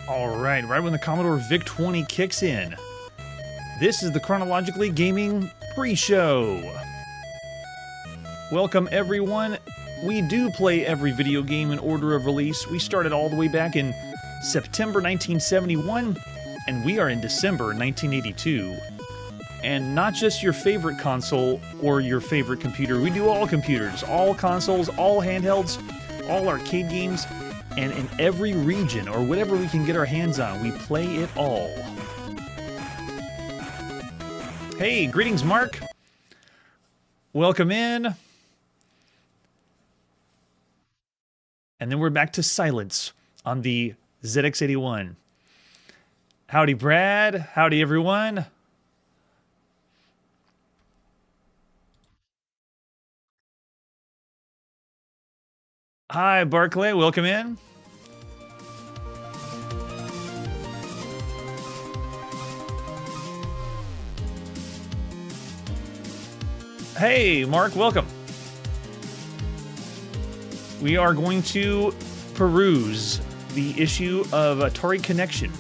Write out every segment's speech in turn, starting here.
Alright, right when the Commodore VIC-20 kicks in. This is the Chronologically Gaming pre-show. Welcome everyone. We do play every video game in order of release. We started all the way back in September 1971, and we are in December 1982. And not just your favorite console or your favorite computer. We do all computers, all consoles, all handhelds, all arcade games, and in every region, or whatever we can get our hands on, we play it all. Hey, greetings, Mark. Welcome in. And then we're back to silence on the ZX81. Howdy, Brad. Howdy, everyone. Hi, Barclay. Welcome in. Hey, Mark. Welcome. We are going to peruse the issue of Atari Connection.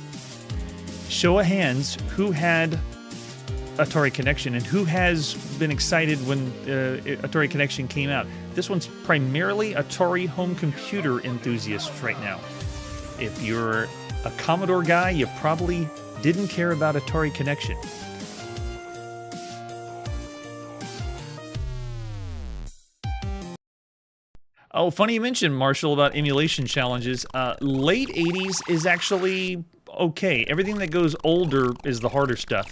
Show of hands, who had Atari Connection and who has been excited when Atari Connection came out. This one's primarily Atari home computer enthusiasts right now. If you're a Commodore guy, you probably didn't care about Atari Connection. Oh, funny you mentioned, Marshall, about emulation challenges. Late 80s is actually okay. Everything that goes older is the harder stuff.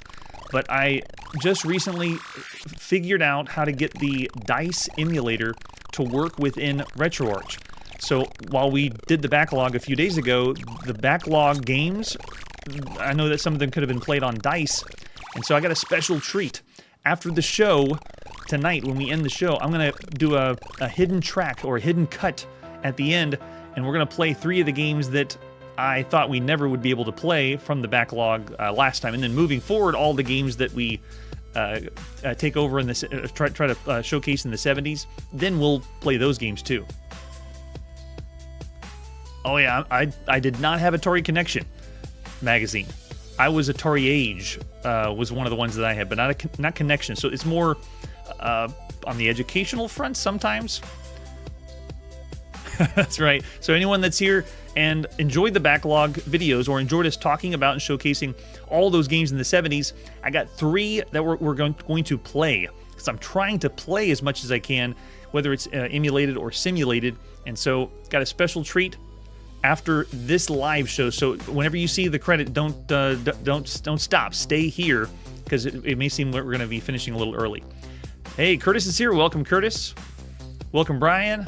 But I just recently figured out how to get the DICE emulator to work within RetroArch. So while we did the backlog a few days ago, the backlog games, I know that some of them could have been played on DICE, and so I got a special treat. After the show, tonight when we end the show, I'm going to do a hidden track or a hidden cut at the end, and we're going to play 3 of the games that I thought we never would be able to play from the backlog last time, and then moving forward, all the games that we take over in this try to showcase in the 70s, then we'll play those games too. Oh yeah, I did not have Atari Connection magazine. I was Atari Age was one of the ones that I had, but not Connection. So it's more on the educational front sometimes. That's right. So anyone that's here and enjoyed the backlog videos or enjoyed us talking about and showcasing all those games in the 70s, I got 3 that we're going to play. Because I'm trying to play as much as I can, whether it's emulated or simulated. And so got a special treat after this live show. So whenever you see the credit, don't stop. Stay here, because it may seem we're going to be finishing a little early. Hey, Curtis is here. Welcome, Curtis. Welcome, Brian.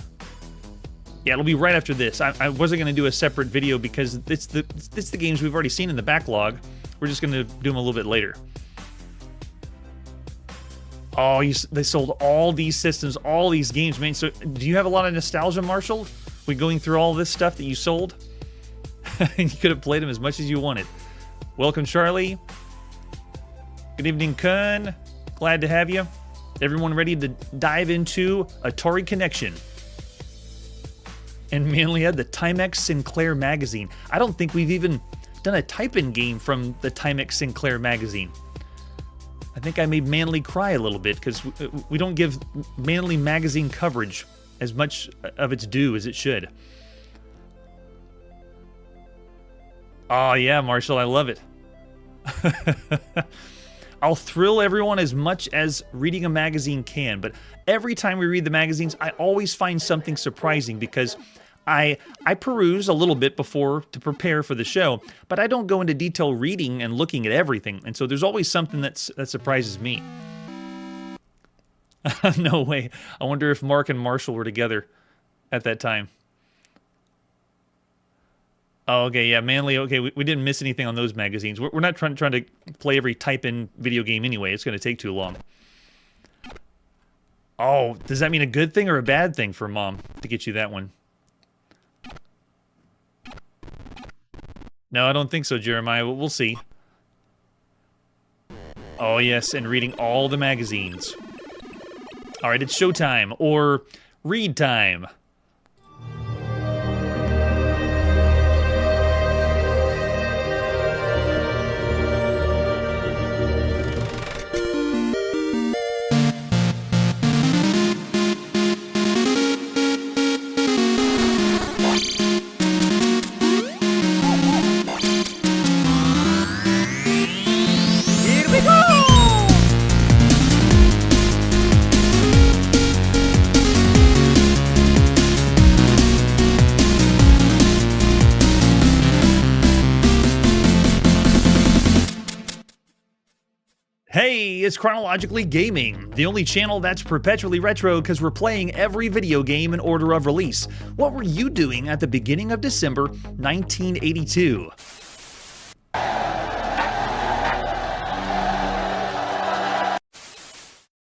Yeah, it'll be right after this. I wasn't going to do a separate video because it's the games we've already seen in the backlog. We're just going to do them a little bit later. Oh, they sold all these systems, all these games, man. So do you have a lot of nostalgia, Marshall? We going through all this stuff that you sold? You could have played them as much as you wanted. Welcome, Charlie. Good evening, Kun. Glad to have you. Everyone ready to dive into Atari Connection? And Manly had the Timex Sinclair magazine. I don't think we've even done a type-in game from the Timex Sinclair magazine. I think I made Manly cry a little bit because we don't give Manly magazine coverage as much of its due as it should. Oh yeah, Marshall, I love it. I'll thrill everyone as much as reading a magazine can, but every time we read the magazines, I always find something surprising because I peruse a little bit before to prepare for the show, but I don't go into detail reading and looking at everything, and so there's always something that surprises me. No way. I wonder if Mark and Marshall were together at that time. Oh, okay, yeah, Manly, okay, we didn't miss anything on those magazines. We're not trying to play every type-in video game anyway. It's going to take too long. Oh, does that mean a good thing or a bad thing for Mom to get you that one? No, I don't think so, Jeremiah. We'll see. Oh, yes, and reading all the magazines. All right, it's showtime, or read time. Hey, it's Chronologically Gaming, the only channel that's perpetually retro because we're playing every video game in order of release. What were you doing at the beginning of December 1982?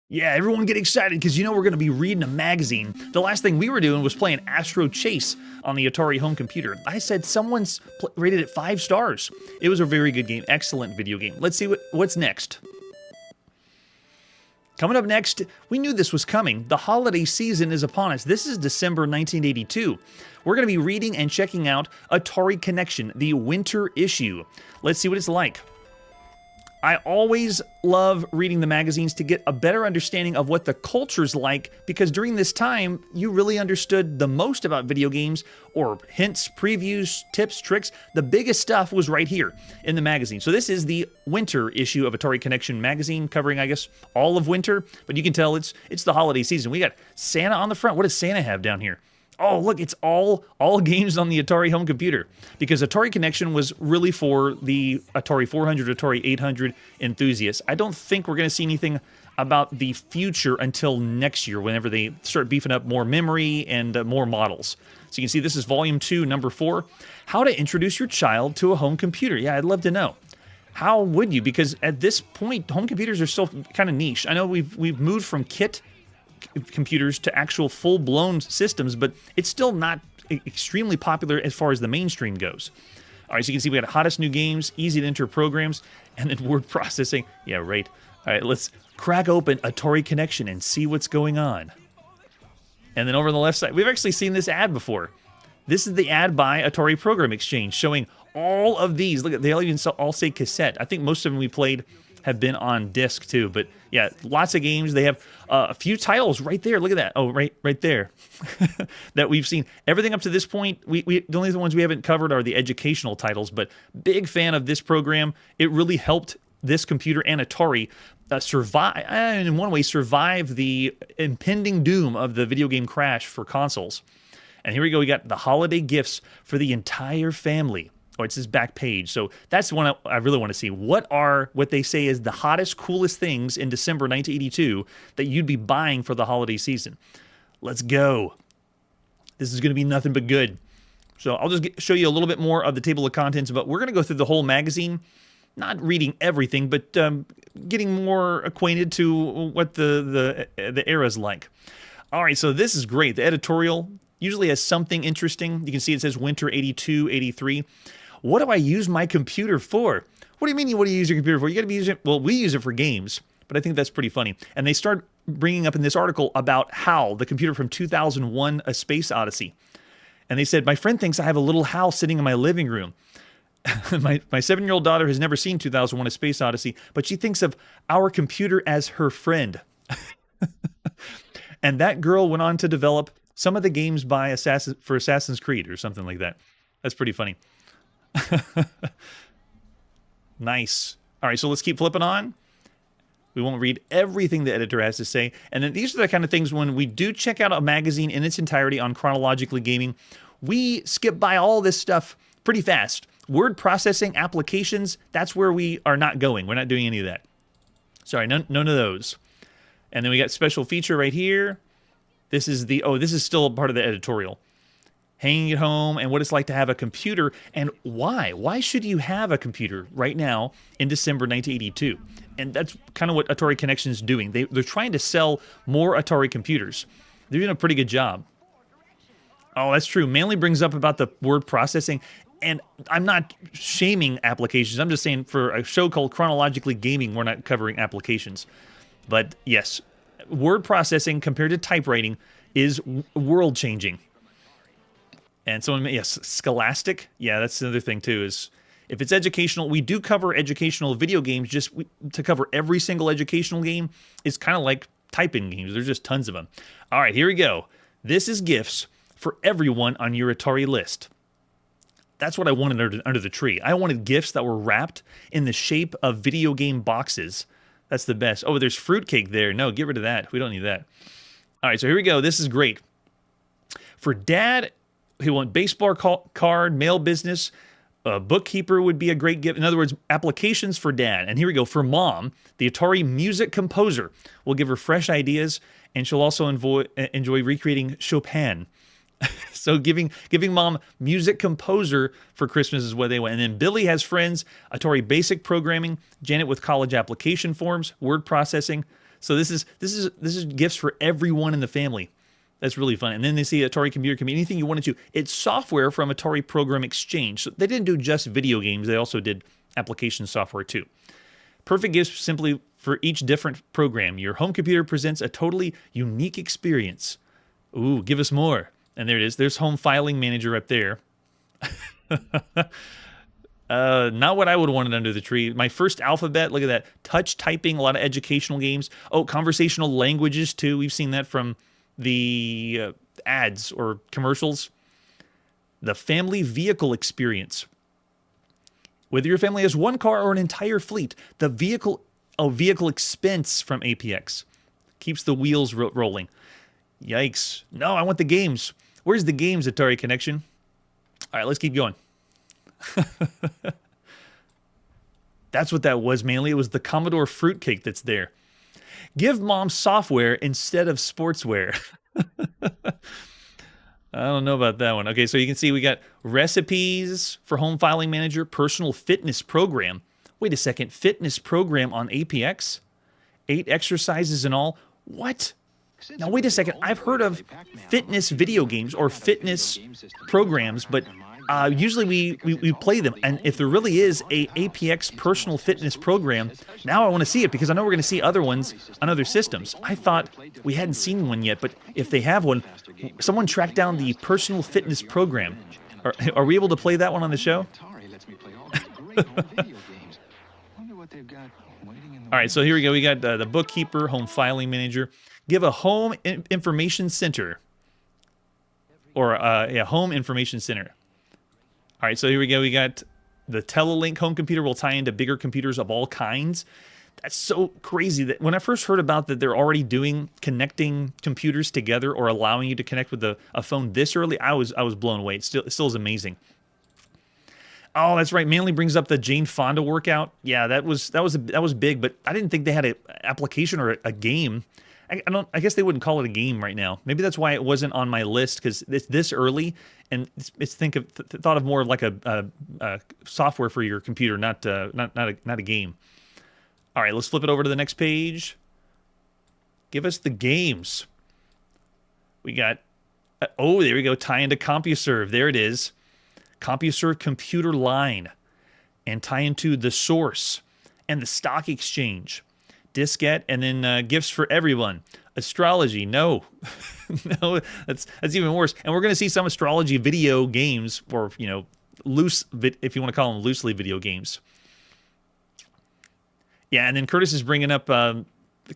Yeah, everyone get excited because you know we're going to be reading a magazine. The last thing we were doing was playing Astro Chase on the Atari home computer. I said someone's rated it 5 stars. It was a very good game, excellent video game. Let's see what's next. Coming up next, we knew this was coming. The holiday season is upon us. This is December 1982. We're going to be reading and checking out Atari Connection, the winter issue. Let's see what it's like. I always love reading the magazines to get a better understanding of what the culture's like, because during this time, you really understood the most about video games, or hints, previews, tips, tricks. The biggest stuff was right here in the magazine. So this is the winter issue of Atari Connection magazine, covering, I guess, all of winter, but you can tell it's the holiday season. We got Santa on the front. What does Santa have down here? Oh, look, it's all games on the Atari home computer, because Atari Connection was really for the Atari 400, Atari 800 enthusiasts. I don't think we're going to see anything about the future until next year, whenever they start beefing up more memory and more models. So you can see this is Volume 2, Number 4, How to Introduce Your Child to a Home Computer. Yeah, I'd love to know. How would you? Because at this point, home computers are still kind of niche. I know we've moved from kit computers to actual full-blown systems, but it's still not extremely popular as far as the mainstream goes. All right, so you can see we got hottest new games, easy to enter programs, and then word processing. Yeah, right. All right, let's crack open Atari Connection and see what's going on. And then over on the left side, we've actually seen this ad before. This is the ad by Atari Program Exchange, showing all of these. Look, they all even all say cassette. I think most of them we played have been on disc too, but yeah, lots of games. They have a few titles right there. Look at that. Oh, right there that we've seen. Everything up to this point, the only ones we haven't covered are the educational titles, but big fan of this program. It really helped this computer and Atari survive, in one way, survive the impending doom of the video game crash for consoles. And here we go. We got the holiday gifts for the entire family. Oh, it's this back page. So that's the one I really want to see. What they say is the hottest, coolest things in December 1982 that you'd be buying for the holiday season. Let's go. This is going to be nothing but good. So I'll just show you a little bit more of the table of contents, but we're going to go through the whole magazine, not reading everything, but getting more acquainted to what the era's like. All right, so this is great. The editorial usually has something interesting. You can see it says Winter 82, 83. What do I use my computer for? What do you mean what do you use your computer for? You got to be using it. Well, we use it for games, but I think that's pretty funny. And they start bringing up in this article about HAL, the computer from 2001, A Space Odyssey. And they said, my friend thinks I have a little HAL sitting in my living room. My 7-year-old daughter has never seen 2001, A Space Odyssey, but she thinks of our computer as her friend. And that girl went on to develop some of the games by Assassin's Creed or something like that. That's pretty funny. Nice. All right, so let's keep flipping on. We won't read everything the editor has to say. And then these are the kind of things when we do check out a magazine in its entirety on Chronologically Gaming, we skip by all this stuff pretty fast. Word processing, applications, that's where we are not going. We're not doing any of that. Sorry, none of those. And then we got special feature right here. This is this is still a part of the editorial. Hanging at home and what it's like to have a computer and why. Why should you have a computer right now in December 1982? And that's kind of what Atari Connection is doing. They're trying to sell more Atari computers. They're doing a pretty good job. Oh, that's true. Manly brings up about the word processing. And I'm not shaming applications. I'm just saying for a show called Chronologically Gaming, we're not covering applications. But yes, word processing compared to typewriting is world-changing. And someone, yes, Scholastic. Yeah, that's another thing too, is if it's educational, we do cover educational video games. Just to cover every single educational game is kind of like type-in games. There's just tons of them. All right, here we go. This is gifts for everyone on your Atari list. That's what I wanted under the tree. I wanted gifts that were wrapped in the shape of video game boxes. That's the best. Oh, there's fruitcake there. No, get rid of that. We don't need that. All right, so here we go. This is great. For Dad who want baseball card, mail business, A bookkeeper would be a great gift. In other words, applications for dad. And here we go. For mom, the Atari Music Composer will give her fresh ideas, and she'll also enjoy recreating Chopin. So giving mom Music Composer for Christmas is what they want. And then Billy has friends, Atari Basic Programming, Janet with college application forms, word processing. So this is gifts for everyone in the family. That's really fun. And then they see Atari Computer Community, anything you wanted to. It's software from Atari Program Exchange. So they didn't do just video games. They also did application software too. Perfect gifts simply for each different program. Your home computer presents a totally unique experience. Ooh, give us more. And there it is. There's Home Filing Manager up there. Not what I would have wanted under the tree. My first alphabet, look at that. Touch typing, a lot of educational games. Oh, conversational languages too. We've seen that from the ads or commercials. The family vehicle experience. Whether your family has one car or an entire fleet, the vehicle expense from APX keeps the wheels rolling. Yikes. No, I want the games. Where's the games, Atari Connection? All right, let's keep going. That's what that was mainly. It was the Commodore fruitcake that's there. Give mom software instead of sportswear. I don't know about that one. Okay, so you can see we got recipes for Home Filing Manager, personal fitness program. Wait a second, fitness program on APX? 8 exercises in all? What? Now wait a second, I've heard of fitness video games or fitness programs, but usually we play them. And if there really is a APX personal fitness program, now I want to see it because I know we're going to see other ones on other systems. I thought we hadn't seen one yet, but if they have one, someone track down the personal fitness program. Are we able to play that one on the show? All right, so here we go. We got the bookkeeper, home filing manager. Give a home information center. Or home information center. All right, so here we go. We got the Telelink home computer will tie into bigger computers of all kinds. That's so crazy that when I first heard about that, they're already doing connecting computers together or allowing you to connect with a phone this early. I was blown away. It still is amazing. Oh, that's right. Manly brings up the Jane Fonda workout. Yeah, that was big, but I didn't think they had an application or a game. I guess they wouldn't call it a game right now. Maybe that's why it wasn't on my list because it's this early, and it's thought of more of like a software for your computer, not a game. All right, let's flip it over to the next page. Give us the games. We got there we go. Tie into CompuServe. There it is. CompuServe computer line, and tie into the source and the stock exchange. Diskette, and then gifts for everyone. Astrology, no. No, that's even worse. And we're going to see some astrology video games, or, loose, if you want to call them loosely video games. Yeah, and then Curtis is bringing up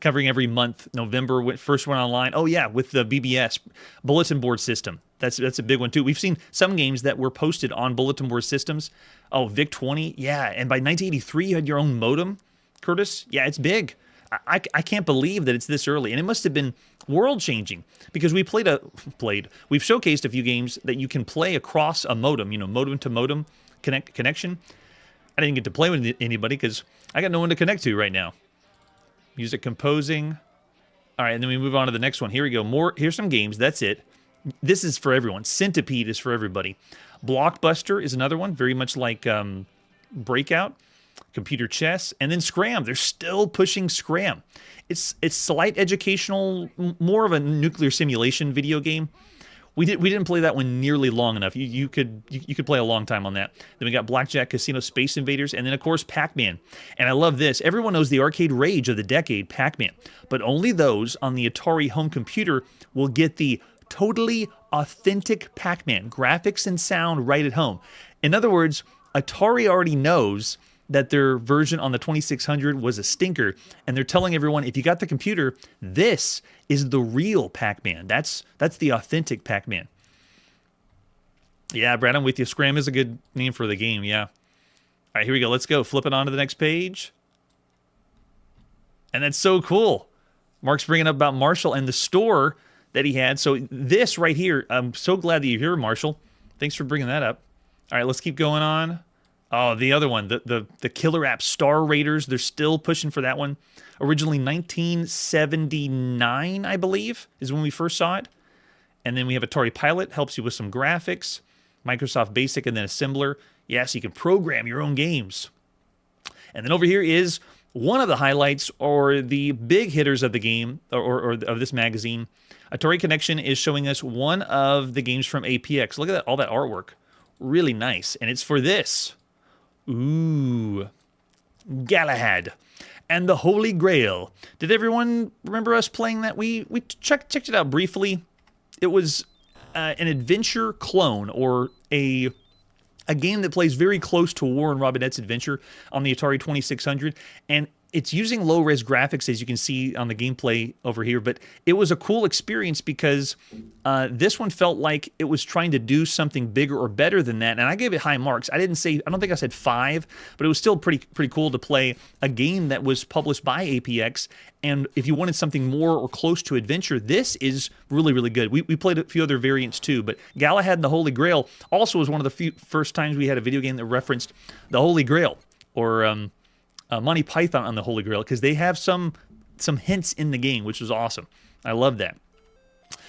covering every month. November, first one online. Oh, yeah, with the BBS, bulletin board system. That's a big one, too. We've seen some games that were posted on bulletin board systems. Oh, VIC-20, yeah. And by 1983, you had your own modem, Curtis. Yeah, it's big. I can't believe that it's this early, and it must have been world-changing because we've showcased a few games that you can play across a modem, modem to modem connection. I didn't get to play with anybody because I got no one to connect to right now. Music composing. All right, and then we move on to the next one. Here we go. Here's some games. That's it. This is for everyone. Centipede is for everybody. Blockbuster is another one, very much like Breakout. Computer chess, and then Scram. They're still pushing Scram. It's slight educational, more of a nuclear simulation video game. We didn't play that one nearly long enough. You could play a long time on that. Then we got Blackjack, Casino, Space Invaders, and then of course Pac-Man. And I love this. Everyone knows the arcade rage of the decade, Pac-Man. But only those on the Atari home computer will get the totally authentic Pac-Man graphics and sound right at home. In other words, Atari already knows that their version on the 2600 was a stinker, and they're telling everyone, if you got the computer, this is the real Pac-Man. That's the authentic Pac-Man. Yeah, Brad, I'm with you. Scram is a good name for the game, yeah. All right, here we go. Let's go. Flip it on to the next page. And that's so cool. Mark's bringing up about Marshall and the store that he had. So this right here, I'm so glad that you're here, Marshall. Thanks for bringing that up. All right, let's keep going on. Oh, the other one, the killer app Star Raiders, they're still pushing for that one. Originally 1979, I believe, is when we first saw it. And then we have Atari Pilot, helps you with some graphics, Microsoft Basic, and then Assembler. Yes, you can program your own games. And then over here is one of the highlights or the big hitters of the game or of this magazine. Atari Connection is showing us one of the games from APX. Look at that, all that artwork. Really nice. And it's for this. Ooh. Galahad and the Holy Grail. Did everyone remember us playing that? We checked it out briefly. It was an adventure clone or a game that plays very close to Warren Robinette's Adventure on the Atari 2600, and it's using low-res graphics, as you can see on the gameplay over here, but it was a cool experience because this one felt like it was trying to do something bigger or better than that, and I gave it high marks. I don't think I said 5, but it was still pretty cool to play a game that was published by APX, and if you wanted something more or close to adventure, this is really, really good. We played a few other variants too, but Galahad and the Holy Grail also was one of the first times we had a video game that referenced the Holy Grail, or Monty Python on the Holy Grail, because they have some hints in the game, which was awesome. I love that.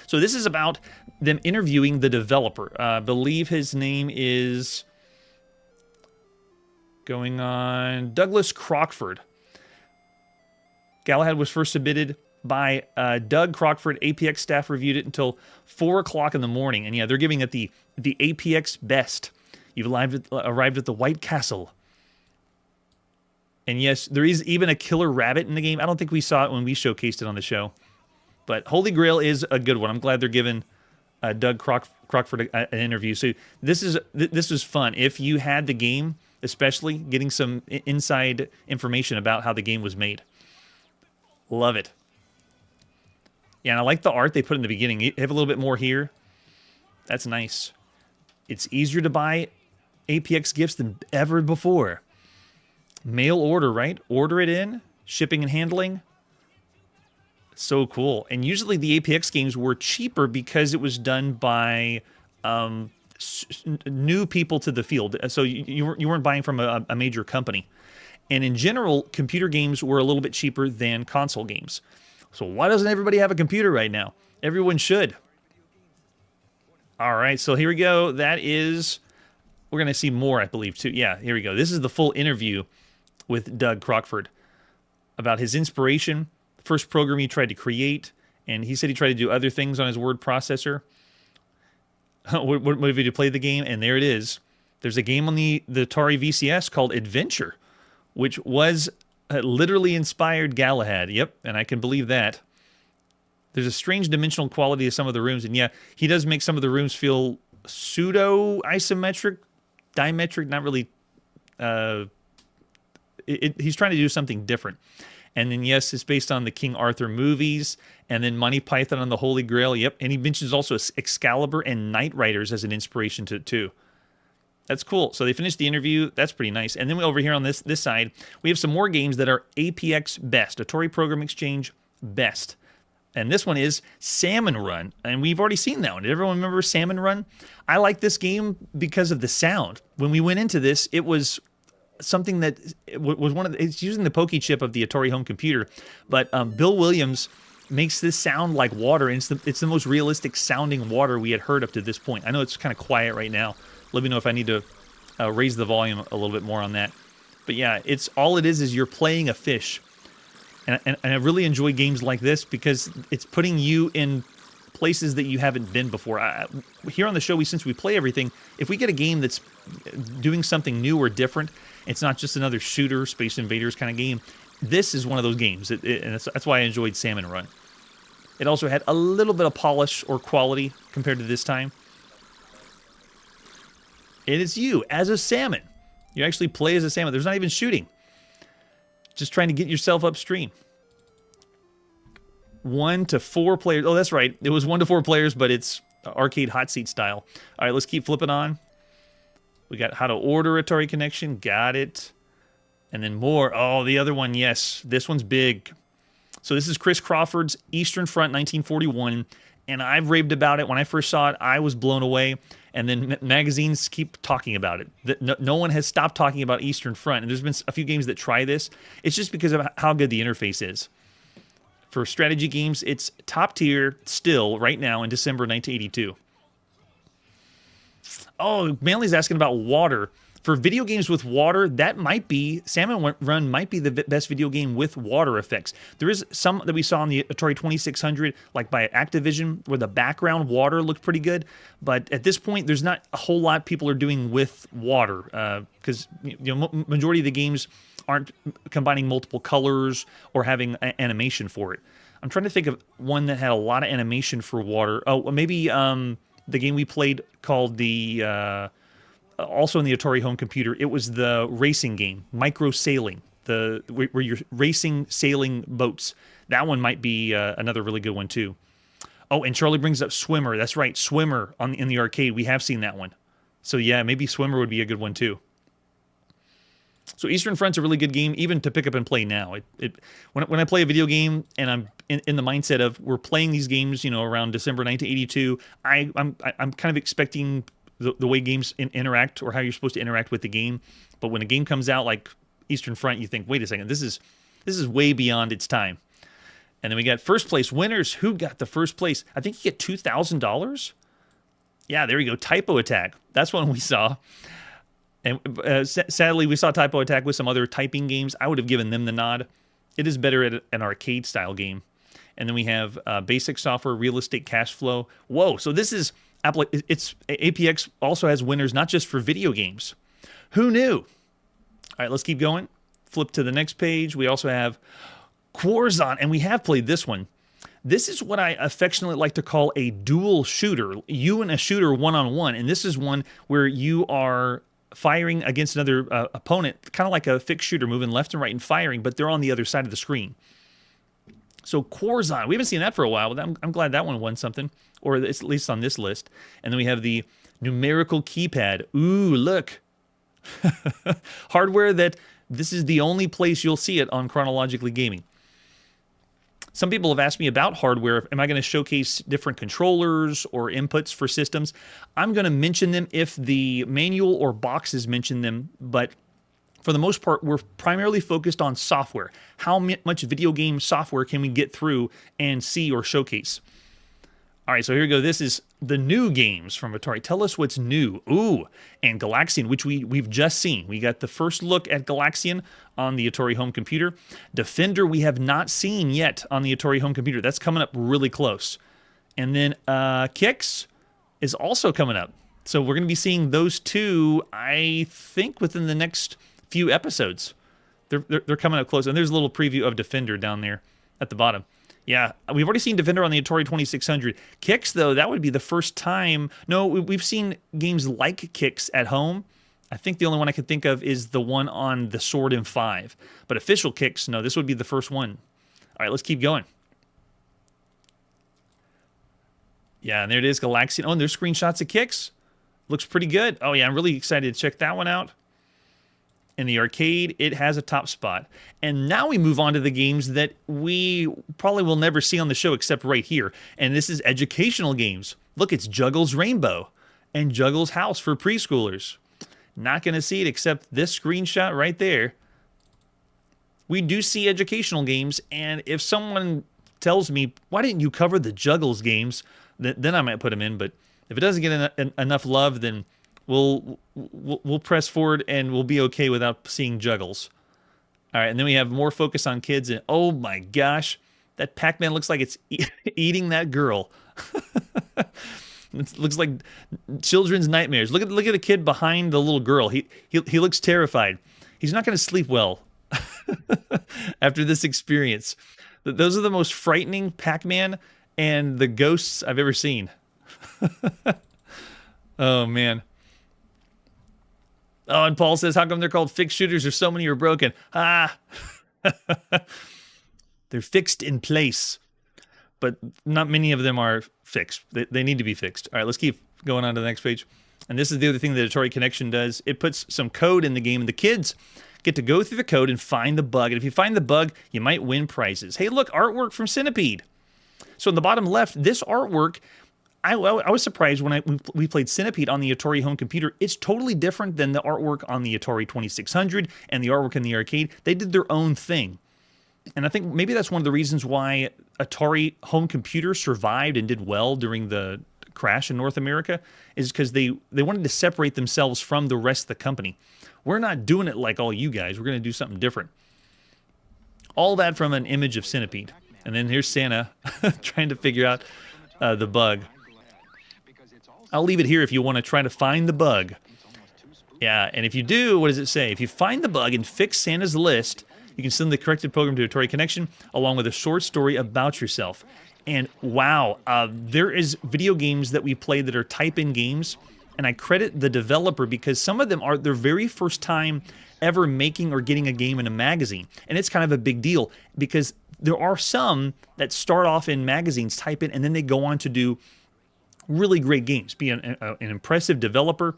So this is about them interviewing the developer. I believe his name is going on Douglas Crockford. Galahad was first submitted by Doug Crockford. APX staff reviewed it until 4 o'clock in the morning. And yeah, they're giving it the APX best. You've arrived at the White Castle. And yes, there is even a killer rabbit in the game. I don't think we saw it when we showcased it on the show. But Holy Grail is a good one. I'm glad they're giving Doug Crockford an interview. So this was fun. If you had the game, especially getting some inside information about how the game was made. Love it. Yeah, and I like the art they put in the beginning. You have a little bit more here. That's nice. It's easier to buy APX gifts than ever before. Mail order, right? Order it in, shipping and handling. So cool. And usually the APX games were cheaper because it was done by new people to the field. So you weren't buying from a major company. And in general, computer games were a little bit cheaper than console games. So why doesn't everybody have a computer right now? Everyone should. All right, so here we go. That is, we're going to see more, I believe, too. Yeah, here we go. This is the full interview with Doug Crockford about his inspiration, the first program he tried to create, and he said he tried to do other things on his word processor. What motivated you to play the game? And there it is. There's a game on the Atari VCS called Adventure, which was literally inspired Galahad. Yep, and I can believe that. There's a strange dimensional quality to some of the rooms, and yeah, he does make some of the rooms feel pseudo-isometric, dimetric, not really... he's trying to do something different. And then, yes, it's based on the King Arthur movies, and then Monty Python on the Holy Grail. Yep, and he mentions also Excalibur and Knight Riders as an inspiration to it, too. That's cool. So they finished the interview. That's pretty nice. And then over here on this side, we have some more games that are APX Best, Atari Program Exchange Best. And this one is Salmon Run, and we've already seen that one. Did everyone remember Salmon Run? I like this game because of the sound. When we went into this, it was something that was it's using the Pokey chip of the Atari home computer, but Bill Williams makes this sound like water, and it's the most realistic sounding water we had heard up to this point. I know it's kind of quiet right now. Let me know if I need to raise the volume a little bit more on that. But yeah, it's all it is you're playing a fish. And I really enjoy games like this because it's putting you in places that you haven't been before. Here on the show, since we play everything, if we get a game that's doing something new or different, it's not just another shooter, Space Invaders kind of game. This is one of those games, and that's why I enjoyed Salmon Run. It also had a little bit of polish or quality compared to this time. It is you as a salmon. You actually play as a salmon. There's not even shooting. Just trying to get yourself upstream. 1 to 4 players. Oh, that's right. It was 1 to 4 players, but it's arcade hot seat style. All right, let's keep flipping on. We got how to order Atari Connection. Got it. And then more. Oh, the other one, yes. This one's big. So this is Chris Crawford's Eastern Front 1941. and I've raved about it. When I first saw it, I was blown away. And then magazines keep talking about it. No one has stopped talking about Eastern Front. And there's been a few games that try this. It's just because of how good the interface is. For strategy games, it's top tier still right now in December 1982. Oh, Manly's asking about water. For video games with water, that might be, Salmon Run might be the best video game with water effects. There is some that we saw on the Atari 2600, like by Activision, where the background water looked pretty good. But at this point, there's not a whole lot people are doing with water, because majority of the games aren't combining multiple colors or having animation for it. I'm trying to think of one that had a lot of animation for water. Oh, maybe the game we played called the... also in the Atari home computer, it was the racing game, Micro Sailing, where you're racing sailing boats. That one might be another really good one too. Oh, and Charlie brings up Swimmer. That's right, Swimmer in the arcade. We have seen that one. So yeah, maybe Swimmer would be a good one too. So Eastern Front's a really good game, even to pick up and play now. When I play a video game and I'm in the mindset of we're playing these games, around December 1982, I'm kind of expecting the way games interact or how you're supposed to interact with the game. But when a game comes out like Eastern Front, you think, wait a second, this is way beyond its time. And then we got first place winners. Who got the first place? I think you get $2,000. Yeah, there you go. Typo Attack. That's one we saw. And sadly, we saw Typo Attack with some other typing games. I would have given them the nod. It is better at an arcade-style game. And then we have Basic Software, Real Estate Cash Flow. Whoa, so this is... APX also has winners not just for video games. Who knew? All right, let's keep going. Flip to the next page. We also have Warzone, and we have played this one. This is what I affectionately like to call a dual shooter. You and a shooter one-on-one, and this is one where you are firing against another opponent, kind of like a fixed shooter, moving left and right and firing, but they're on the other side of the screen. So Warzone, we haven't seen that for a while, but I'm glad that one won something, or it's at least on this list. And then we have the numerical keypad. Ooh, look. Hardware that this is the only place you'll see it on Chronologically Gaming. Some people have asked me about hardware. Am I going to showcase different controllers or inputs for systems? I'm going to mention them if the manual or boxes mention them, but for the most part, we're primarily focused on software. How much video game software can we get through and see or showcase? All right, so here we go. This is the new games from Atari. Tell us what's new. Ooh, and Galaxian, which we've just seen. We got the first look at Galaxian on the Atari home computer. Defender, we have not seen yet on the Atari home computer. That's coming up really close. And then Kicks is also coming up. So we're going to be seeing those two, I think, within the next few episodes. They're coming up close. And there's a little preview of Defender down there at the bottom. Yeah, we've already seen Defender on the Atari 2600. Kicks, though, that would be the first time. No, we've seen games like Kicks at home. I think the only one I can think of is the one on the Sword in 5. But official Kicks, no, this would be the first one. All right, let's keep going. Yeah, and there it is, Galaxian. Oh, and there's screenshots of Kicks. Looks pretty good. Oh, yeah, I'm really excited to check that one out. In the arcade, it has a top spot. And now we move on to the games that we probably will never see on the show except right here. And this is educational games. Look, it's Juggles Rainbow and Juggles House for preschoolers. Not going to see it except this screenshot right there. We do see educational games, and if someone tells me, why didn't you cover the Juggles games, then I might put them in. But if it doesn't get enough love, then we'll press forward and we'll be okay without seeing Juggles. All right, and then we have more focus on kids. And oh my gosh, that Pac-Man looks like it's eating that girl. It looks like children's nightmares. Look at the kid behind the little girl. He looks terrified. He's not going to sleep well after this experience. Those are the most frightening Pac-Man and the ghosts I've ever seen. Oh man. Oh, and Paul says, how come they're called fixed shooters? There's so many are broken. Ah. They're fixed in place. But not many of them are fixed. They need to be fixed. All right, let's keep going on to the next page. And this is the other thing that Atari Connection does. It puts some code in the game, and the kids get to go through the code and find the bug. And if you find the bug, you might win prizes. Hey, look, artwork from Centipede. So in the bottom left, this artwork, I was surprised when we played Centipede on the Atari home computer. It's totally different than the artwork on the Atari 2600 and the artwork in the arcade. They did their own thing. And I think maybe that's one of the reasons why Atari home computer survived and did well during the crash in North America, is because they wanted to separate themselves from the rest of the company. We're not doing it like all you guys. We're going to do something different. All that from an image of Centipede. And then here's Santa trying to figure out the bug. I'll leave it here if you want to try to find the bug. Yeah, and if you do, what does it say? If you find the bug and fix Santa's list, you can send the corrected program to Atari Connection along with a short story about yourself. And wow, there is video games that we play that are type-in games, and I credit the developer because some of them are their very first time ever making or getting a game in a magazine. And it's kind of a big deal because there are some that start off in magazines, type in, and then they go on to do really great games, be an impressive developer,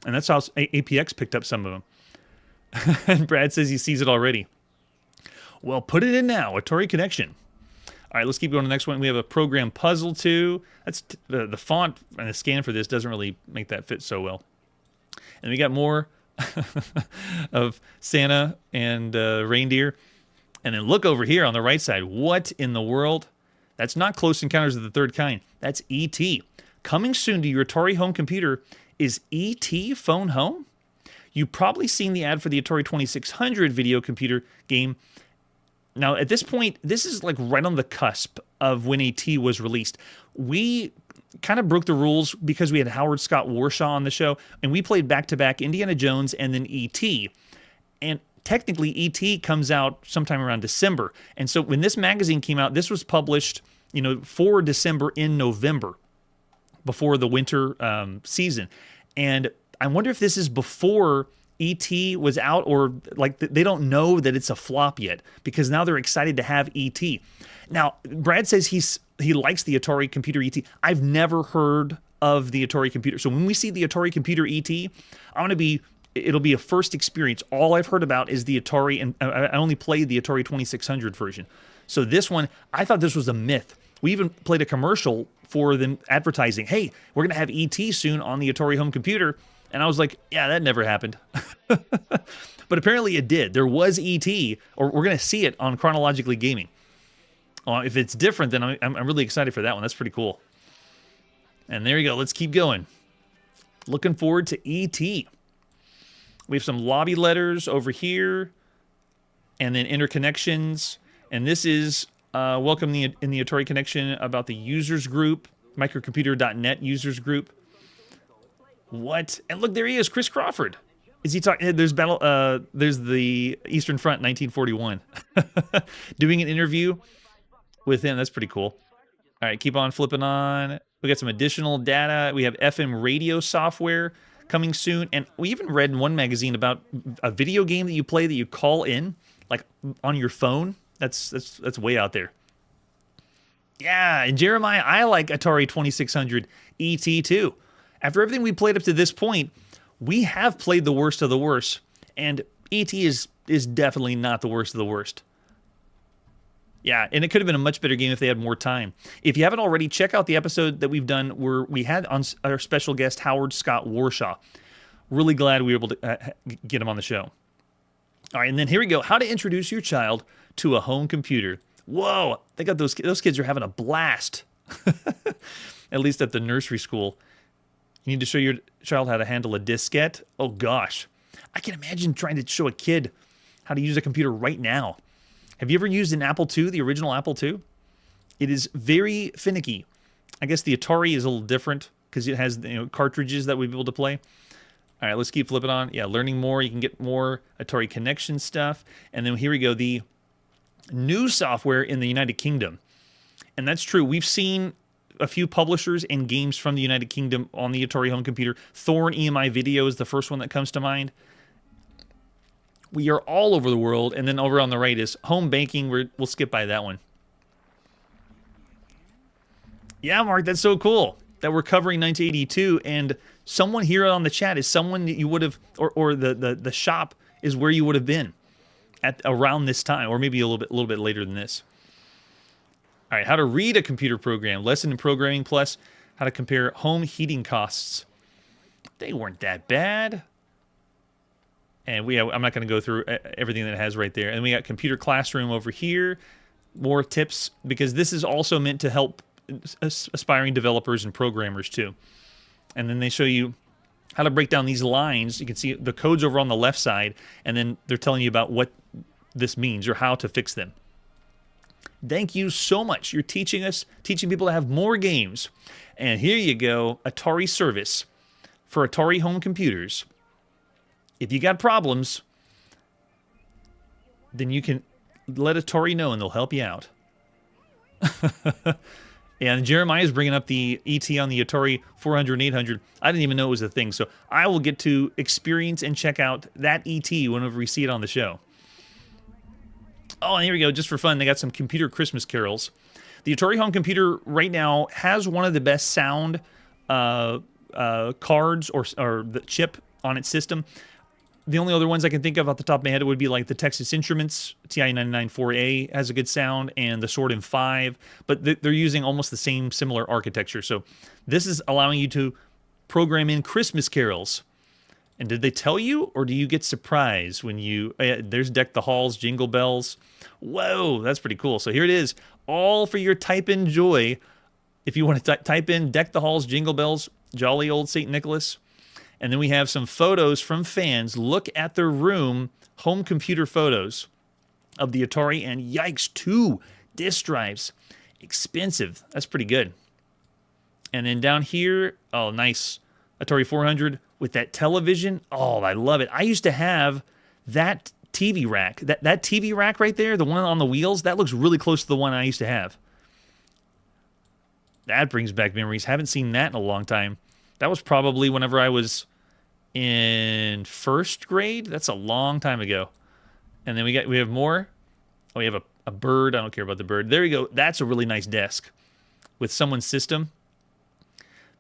and that's how APX picked up some of them. And Brad says he sees it already. Well, put it in now, Atari Connection. All right, let's keep going to the next one. We have a program puzzle too. That's the font and the scan for this doesn't really make that fit so well. And we got more of Santa and reindeer. And then look over here on the right side. What in the world? That's not Close Encounters of the Third Kind. That's E.T. Coming soon to your Atari home computer is E.T. Phone Home. You've probably seen the ad for the Atari 2600 video computer game. Now, at this point, this is like right on the cusp of when E.T. was released. We kind of broke the rules because we had Howard Scott Warshaw on the show, and we played back-to-back Indiana Jones and then E.T. And technically, E.T. comes out sometime around December. And so when this magazine came out, this was published, for December in November, before the winter season. And I wonder if this is before E.T. was out, or like they don't know that it's a flop yet because now they're excited to have E.T. Now, Brad says he likes the Atari computer E.T. I've never heard of the Atari computer. So when we see the Atari computer E.T., it'll be a first experience. All I've heard about is the Atari, and I only played the Atari 2600 version. So this one, I thought this was a myth. We even played a commercial for them advertising, hey, we're going to have E.T. soon on the Atari home computer. And I was like, yeah, that never happened. But apparently it did. There was E.T., or we're going to see it on Chronologically Gaming. If it's different, then I'm really excited for that one. That's pretty cool. And there you go. Let's keep going. Looking forward to E.T. We have some lobby letters over here, and then interconnections. And this is welcome in the Atari Connection about the users group, microcomputer.net users group. What? And look, there he is, Chris Crawford. Is he talking? There's the Eastern Front, 1941. Doing an interview with him. That's pretty cool. All right, keep on flipping on. We got some additional data. We have FM radio software coming soon, and we even read in one magazine about a video game that you play that you call in, like on your phone. That's way out there. Yeah, and Jeremiah, I like Atari 2600 ET too. After everything we played up to this point, we have played the worst of the worst, and ET is definitely not the worst of the worst. Yeah, and it could have been a much better game if they had more time. If you haven't already, check out the episode that we've done where we had on our special guest, Howard Scott Warshaw. Really glad we were able to get him on the show. All right, and then here we go. How to introduce your child to a home computer. Whoa, they got those kids are having a blast. At least at the nursery school. You need to show your child how to handle a diskette. Oh gosh, I can imagine trying to show a kid how to use a computer right now. Have you ever used an Apple II, the original Apple II? It is very finicky. I guess the Atari is a little different because it has cartridges that we'd be able to play. All right, let's keep flipping on. Yeah, learning more. You can get more Atari Connection stuff. And then here we go, the new software in the United Kingdom. And that's true. We've seen a few publishers and games from the United Kingdom on the Atari home computer. Thorn EMI Video is the first one that comes to mind. We are all over the world, and then over on the right is home banking. We'll skip by that one. Yeah, Mark, that's so cool that we're covering 1982, and someone here on the chat is someone that you would have, or the shop is where you would have been at around this time, or maybe a little bit later than this. All right, how to read a computer program. Lesson in Programming Plus, how to compare home heating costs. They weren't that bad. And I'm not going to go through everything that it has right there. And we got Computer Classroom over here. More tips, because this is also meant to help aspiring developers and programmers too. And then they show you how to break down these lines. You can see the code's over on the left side, and then they're telling you about what this means or how to fix them. Thank you so much. You're teaching people to have more games. And here you go, Atari service for Atari home computers. If you got problems, then you can let Atari know and they'll help you out. And Jeremiah is bringing up the ET on the Atari 400 and 800. I didn't even know it was a thing, so I will get to experience and check out that ET whenever we see it on the show. Oh, and here we go, just for fun, they got some computer Christmas carols. The Atari home computer right now has one of the best sound cards or the chip on its system. The only other ones I can think of off the top of my head would be like the Texas Instruments TI-994A has a good sound, and the Sword M5, but they're using almost the same similar architecture. So this is allowing you to program in Christmas carols. And did they tell you, or do you get surprised when you... there's Deck the Halls, Jingle Bells. Whoa, that's pretty cool. So here it is, all for your type-in joy. If you want to type in Deck the Halls, Jingle Bells, Jolly Old St. Nicholas. And then we have some photos from fans. Look at their room, home computer photos of the Atari, and yikes, 2 disk drives. Expensive. That's pretty good. And then down here, oh, nice. Atari 400 with that television. Oh, I love it. I used to have that TV rack. That TV rack right there, the one on the wheels, that looks really close to the one I used to have. That brings back memories. Haven't seen that in a long time. That was probably whenever I was in 1st grade. That's a long time ago. And then we have more. Oh, we have a bird. I don't care about the bird. There you go. That's a really nice desk with someone's system.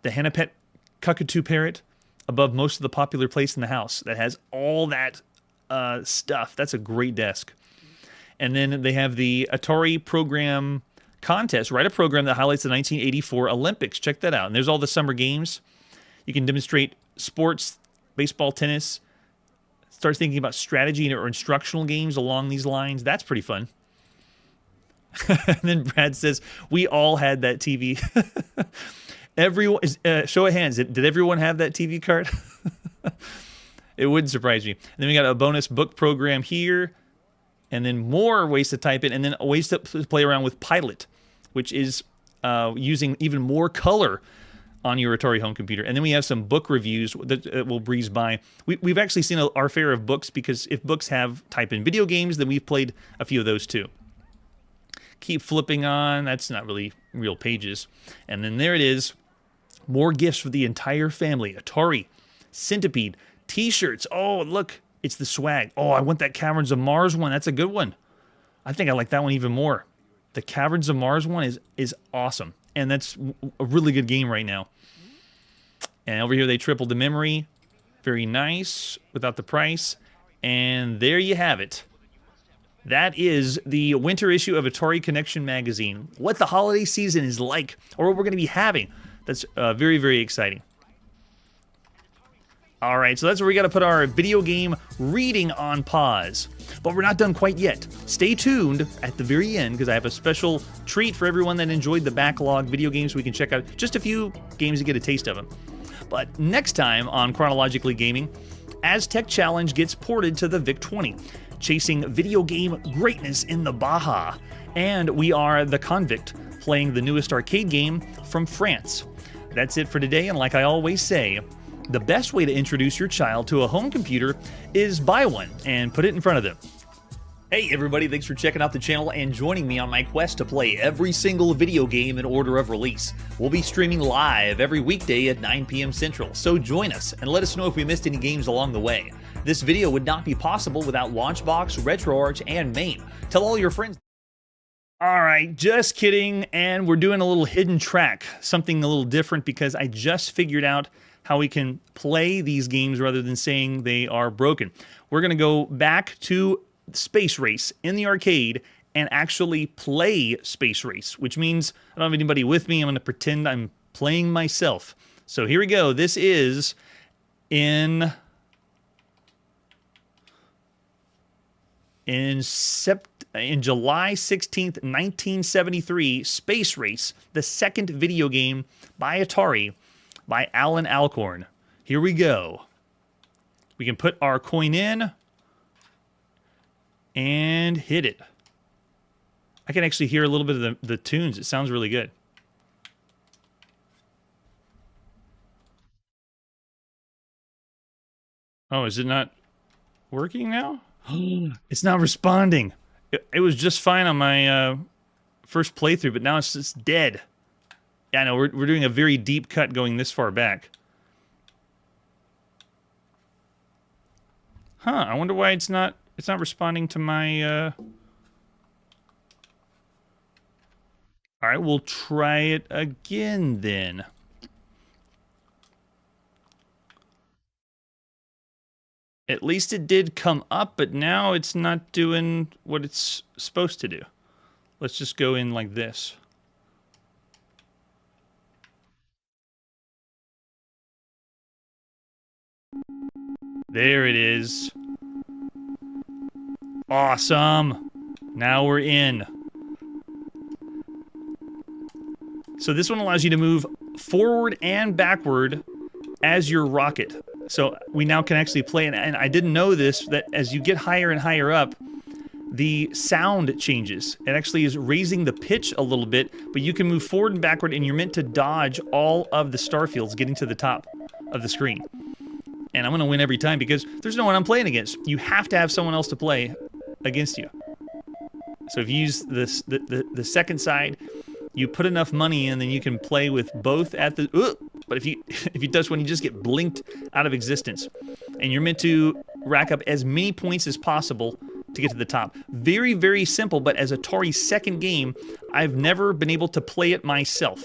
The Hannapet Cockatoo Parrot above most of the popular place in the house that has all that stuff. That's a great desk. And then they have the Atari program contest. Write a program that highlights the 1984 Olympics. Check that out. And there's all the summer games. You can demonstrate sports, baseball, tennis, start thinking about strategy or instructional games along these lines. That's pretty fun. And then Brad says, we all had that TV. Everyone, show of hands, did everyone have that TV cart? It wouldn't surprise me. And then we got a bonus book program here, and then more ways to type it, and then ways to play around with Pilot, which is using even more color on your Atari home computer. And then we have some book reviews that we'll breeze by. We've actually seen our fair of books, because if books have type-in video games, then we've played a few of those too. Keep flipping on. That's not really real pages. And then there it is. More gifts for the entire family. Atari, Centipede, T-shirts. Oh, look, it's the swag. Oh, I want that Caverns of Mars one. That's a good one. I think I like that one even more. The Caverns of Mars one is awesome. And that's a really good game right now. And over here they tripled the memory. Very nice, without the price. And there you have it. That is the winter issue of Atari Connection magazine. What the holiday season is like, or what we're going to be having. That's very, very exciting. All right, so that's where we got to put our video game reading on pause. But we're not done quite yet. Stay tuned at the very end, because I have a special treat for everyone that enjoyed the backlog video games. We can check out just a few games to get a taste of them. But next time on Chronologically Gaming, Aztec Challenge gets ported to the VIC-20, chasing video game greatness in the Baja. And we are the Convict, playing the newest arcade game from France. That's it for today, and like I always say, the best way to introduce your child to a home computer is buy one and put it in front of them. Hey everybody, thanks for checking out the channel and joining me on my quest to play every single video game in order of release. We'll be streaming live every weekday at 9 p.m. Central, so join us and let us know if we missed any games along the way. This video would not be possible without Launchbox, RetroArch, and MAME. Tell all your friends. Alright, just kidding, and we're doing a little hidden track, something a little different, because I just figured out how we can play these games rather than saying they are broken. We're going to go back to Space Race in the arcade and actually play Space Race, which means I don't have anybody with me. I'm going to pretend I'm playing myself. So here we go. This is in July 16th, 1973, Space Race, the second video game by Atari, by Alan Alcorn. Here we go. We can put our coin in and hit it. I can actually hear a little bit of the tunes. It sounds really good. Oh, is it not working now? It's not responding. It was just fine on my first playthrough, but now it's just dead. Yeah, I know, we're doing a very deep cut going this far back. Huh, I wonder why it's not responding to my Alright, we'll try it again then. At least it did come up, but now it's not doing what it's supposed to do. Let's just go in like this. There it is. Awesome. Now we're in. So this one allows you to move forward and backward as your rocket. So we now can actually play, and I didn't know this, that as you get higher and higher up, the sound changes. It actually is raising the pitch a little bit, but you can move forward and backward, and you're meant to dodge all of the star fields getting to the top of the screen. And I'm going to win every time because there's no one I'm playing against. You have to have someone else to play against you. So if you use this, the second side, you put enough money in, then you can play with both at the... But if you touch one, you just get blinked out of existence. And you're meant to rack up as many points as possible to get to the top. Very, very simple, but as Atari's second game, I've never been able to play it myself.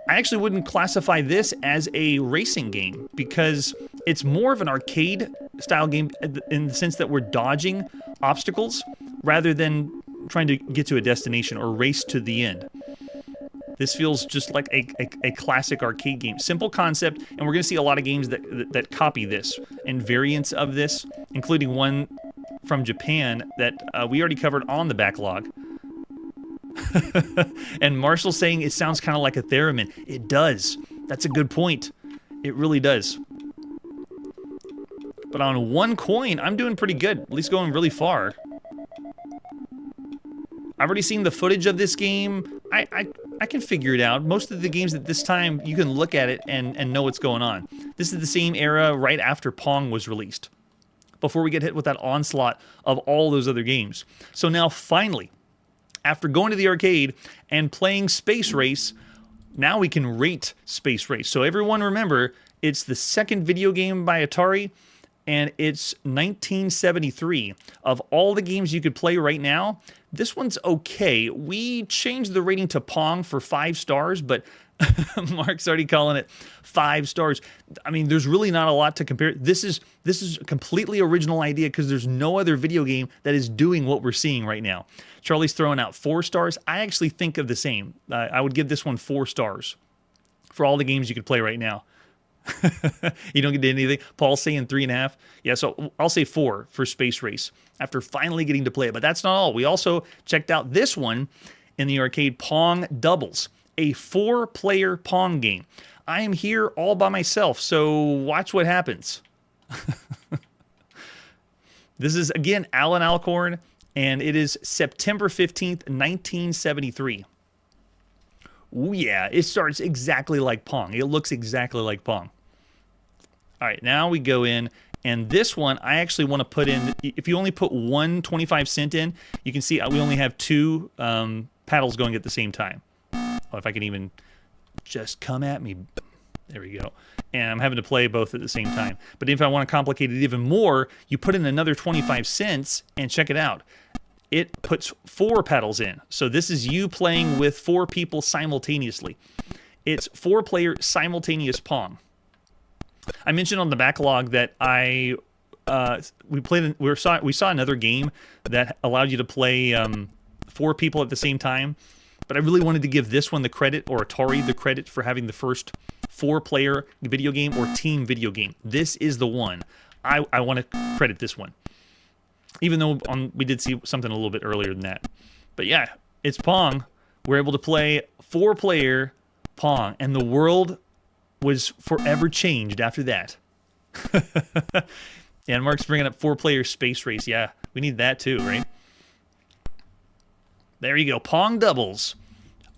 I actually wouldn't classify this as a racing game because it's more of an arcade-style game in the sense that we're dodging obstacles rather than trying to get to a destination or race to the end. This feels just like a classic arcade game. Simple concept, and we're going to see a lot of games that copy this and variants of this, including one from Japan that we already covered on the backlog. And Marshall's saying it sounds kind of like a theremin. It does. That's a good point. It really does. But on one coin, I'm doing pretty good. At least going really far. I've already seen the footage of this game. I can figure it out. Most of the games at this time, you can look at it and know what's going on. This is the same era right after Pong was released, before we get hit with that onslaught of all those other games. So now, finally, after going to the arcade and playing Space Race, now we can rate Space Race. So everyone remember, it's the second video game by Atari, and it's 1973. Of all the games you could play right now, this one's okay. We changed the rating to Pong for 5 stars, but Mark's already calling it 5 stars. I mean, there's really not a lot to compare. This is a completely original idea because there's no other video game that is doing what we're seeing right now. Charlie's throwing out 4 stars. I actually think of the same. I would give this one 4 stars for all the games you could play right now. You don't get anything. Paul's saying 3.5. Yeah, so I'll say 4 for Space Race after finally getting to play it. But that's not all. We also checked out this one in the arcade, Pong Doubles, a 4-player Pong game. I am here all by myself, so watch what happens. This is, again, Alan Alcorn, and it is September 15th, 1973. Ooh, yeah, it starts exactly like Pong. It looks exactly like Pong. All right, now we go in, and this one, I actually want to put in, if you only put one 25-cent in, you can see we only have 2 paddles going at the same time. Oh, if I can even just come at me. There we go. And I'm having to play both at the same time. But if I want to complicate it even more, you put in another 25 cents, and check it out. It puts 4 paddles in. So this is you playing with 4 people simultaneously. It's 4-player simultaneous Pong. I mentioned on the backlog that I we saw another game that allowed you to play 4 people at the same time, but I really wanted to give this one the credit, or Atari the credit, for having the first 4-player video game or team video game. This is the one. I want to credit this one, even though we did see something a little bit earlier than that. But yeah, it's Pong. We're able to play 4-player Pong, and the world was forever changed after that. Yeah, and Mark's bringing up 4-player Space Race. Yeah, we need that too, right? There you go, Pong doubles.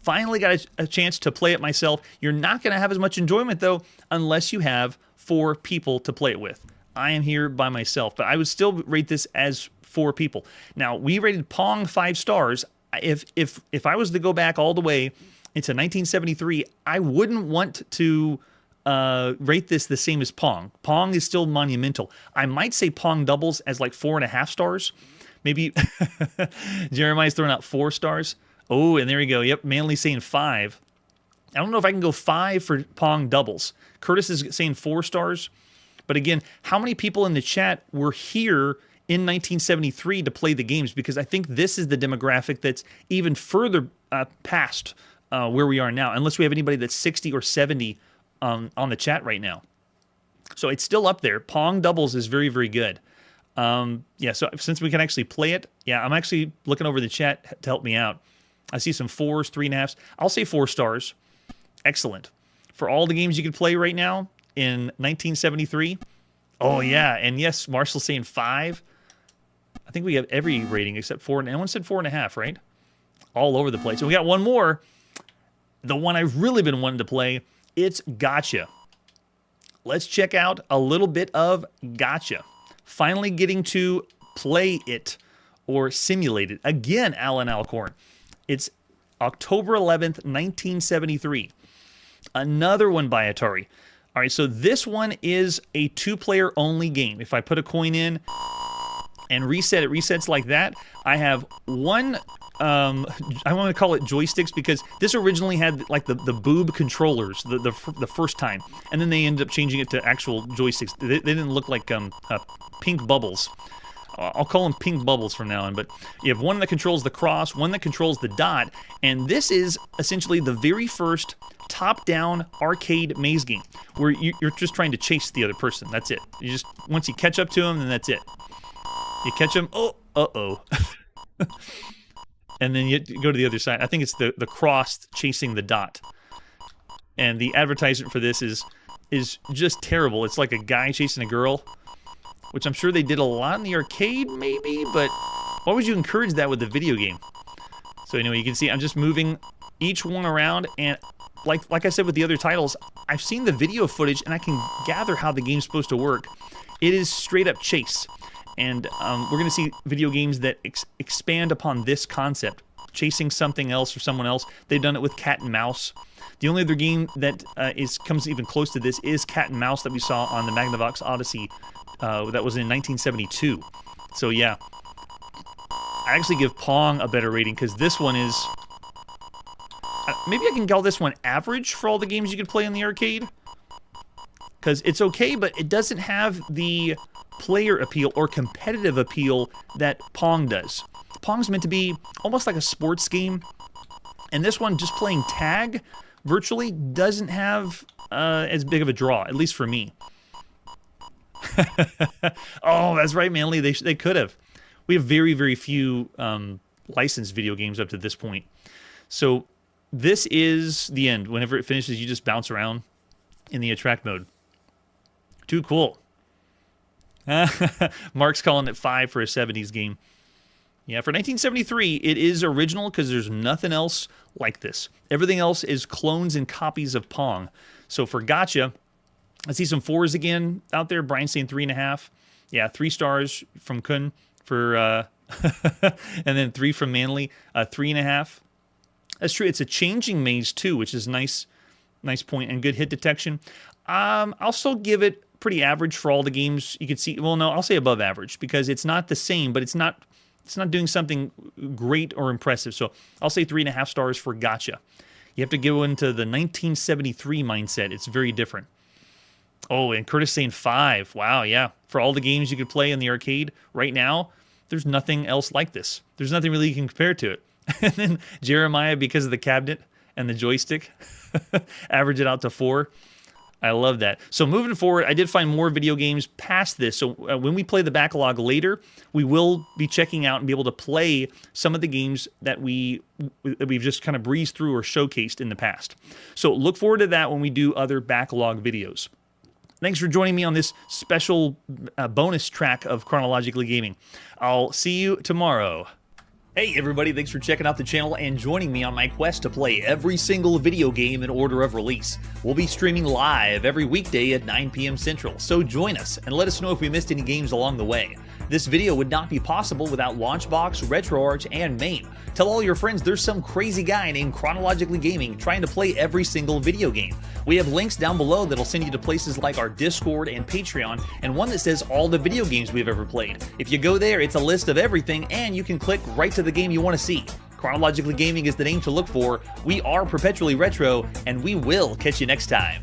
Finally got a chance to play it myself. You're not going to have as much enjoyment, though, unless you have 4 people to play it with. I am here by myself, but I would still rate this as 4 people. Now, we rated Pong 5 stars. If I was to go back all the way into 1973, I wouldn't want to rate this the same as Pong. Pong is still monumental. I might say Pong doubles as like 4.5 stars. Maybe Jeremiah's throwing out 4 stars. Oh, and there we go. Yep, Manly saying 5. I don't know if I can go 5 for Pong doubles. Curtis is saying 4 stars. But again, how many people in the chat were here in 1973 to play the games? Because I think this is the demographic that's even further past where we are now, unless we have anybody that's 60 or 70 on the chat right now. So it's still up there. Pong doubles is very, very good. Yeah, so since we can actually play it, yeah, I'm actually looking over the chat to help me out. I see some 4s, 3.5s. I'll say 4 stars. Excellent. For all the games you could play right now in 1973. Oh, yeah, and yes, Marshall's saying 5. I think we have every rating except 4, and one said 4.5, right? All over the place. So we got one more. The one I've really been wanting to play, it's Gotcha. Let's check out a little bit of Gotcha. Finally getting to play it or simulate it. Again, Alan Alcorn. It's October 11th, 1973. Another one by Atari. All right, so this one is a 2-player only game. If I put a coin in and reset, it resets like that. I have one, I want to call it joysticks, because this originally had like the boob controllers the first time, and then they ended up changing it to actual joysticks. They didn't look like pink bubbles. I'll call them pink bubbles from now on, but you have one that controls the cross, one that controls the dot, and this is essentially the very first top-down arcade maze game, where you're just trying to chase the other person. That's it. You just, once you catch up to them, then that's it. You catch them, oh, uh-oh. And then you go to the other side. I think it's the cross chasing the dot. And the advertisement for this is just terrible. It's like a guy chasing a girl, which I'm sure they did a lot in the arcade, maybe, but why would you encourage that with a video game? So anyway, you can see I'm just moving each one around, and like I said with the other titles, I've seen the video footage, and I can gather how the game's supposed to work. It is straight up chase, and we're going to see video games that expand upon this concept, chasing something else or someone else. They've done it with Cat and Mouse. The only other game that comes even close to this is Cat and Mouse that we saw on the Magnavox Odyssey. That was in 1972. So yeah, I actually give Pong a better rating, because this one is... maybe I can call this one average for all the games you could play in the arcade. Because it's okay, but it doesn't have the player appeal or competitive appeal that Pong does. Pong's meant to be almost like a sports game. And this one, just playing tag virtually, doesn't have as big of a draw, at least for me. Oh, that's right, Manly. They could have. We have very, very few licensed video games up to this point. So this is the end. Whenever it finishes, you just bounce around in the attract mode. Too cool. Mark's calling it 5 for a 70s game. Yeah, for 1973, it is original because there's nothing else like this. Everything else is clones and copies of Pong. So for Gotcha, I see some 4s again out there. Brian saying 3.5. Yeah, 3 stars from Kun for, and then 3 from Manly, 3.5. That's true. It's a changing maze too, which is nice point, and good hit detection. I'll still give it pretty average for all the games you could see. Well, no, I'll say above average, because it's not the same, but it's not doing something great or impressive. So I'll say 3.5 stars for Gotcha. You have to go into the 1973 mindset. It's very different. Oh, and Curtis saying 5. Wow, yeah. For all the games you could play in the arcade right now, there's nothing else like this. There's nothing really you can compare to it. And then Jeremiah, because of the cabinet and the joystick, average it out to 4. I love that. So moving forward, I did find more video games past this. So when we play the backlog later, we will be checking out and be able to play some of the games that we've just kind of breezed through or showcased in the past. So look forward to that when we do other backlog videos. Thanks for joining me on this special bonus track of Chronologically Gaming. I'll see you tomorrow. Hey everybody, thanks for checking out the channel and joining me on my quest to play every single video game in order of release. We'll be streaming live every weekday at 9 p.m. Central, so join us and let us know if we missed any games along the way. This video would not be possible without Launchbox, RetroArch, and MAME. Tell all your friends there's some crazy guy named Chronologically Gaming trying to play every single video game. We have links down below that'll send you to places like our Discord and Patreon, and one that says all the video games we've ever played. If you go there, it's a list of everything, and you can click right to the game you want to see. Chronologically Gaming is the name to look for. We are perpetually retro, and we will catch you next time.